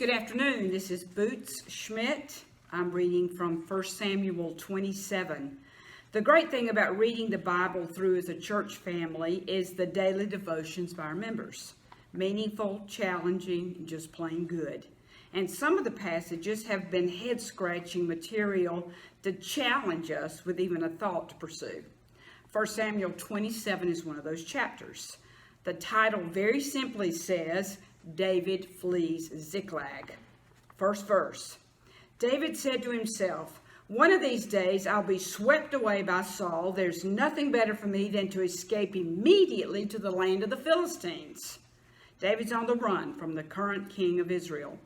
Good afternoon. This is Boots Schmidt. I'm reading from 1 Samuel 27. The great thing about reading the Bible through as a church family is the daily devotions by our members. Meaningful, challenging, and just plain good. And some of the passages have been head-scratching material to challenge us with even a thought to pursue. 1 Samuel 27 is one of those chapters. The title very simply says, David flees Ziklag. First verse. David said to himself, "One of these days I'll be swept away by Saul. There's nothing better for me than to escape immediately to the land of the Philistines." David's on the run from the current king of Israel.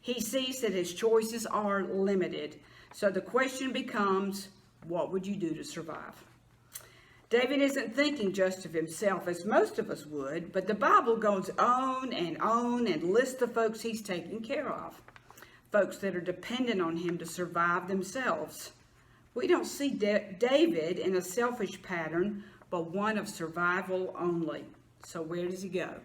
He sees that his choices are limited. So the question becomes, what would you do to survive? David isn't thinking just of himself as most of us would, but the Bible goes on and lists the folks he's taking care of. Folks that are dependent on him to survive themselves. We don't see David in a selfish pattern, but one of survival only. So where does he go?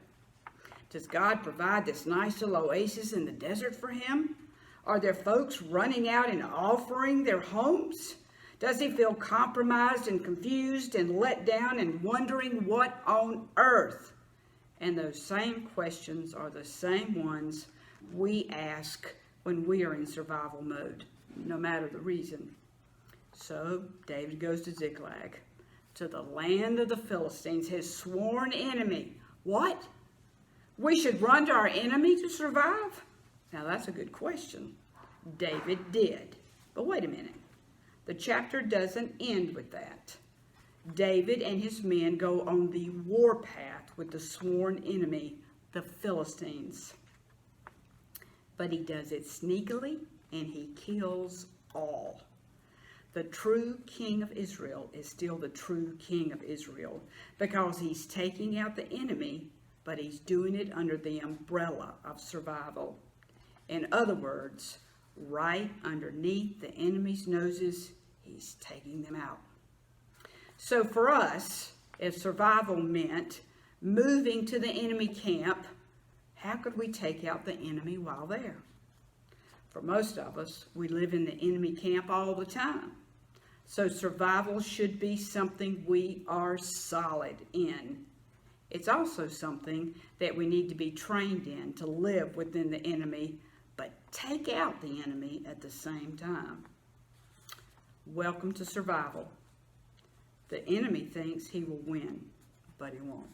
Does God provide this nice little oasis in the desert for him? Are there folks running out and offering their homes? Does he feel compromised and confused and let down and wondering what on earth? And those same questions are the same ones we ask when we are in survival mode, no matter the reason. So David goes to Ziklag, to the land of the Philistines, his sworn enemy. What? We should run to our enemy to survive? Now that's a good question. David did. But wait a minute. The chapter doesn't end with that. David and his men go on the warpath with the sworn enemy, the Philistines. But he does it sneakily and he kills all. The true king of Israel is still the true king of Israel because he's taking out the enemy, but he's doing it under the umbrella of survival. In other words, right underneath the enemy's noses, he's taking them out. So for us, if survival meant moving to the enemy camp, how could we take out the enemy while there? For most of us, we live in the enemy camp all the time. So survival should be something we are solid in. It's also something that we need to be trained in to live within the enemy, but take out the enemy at the same time. Welcome to survival. The enemy thinks he will win, but he won't.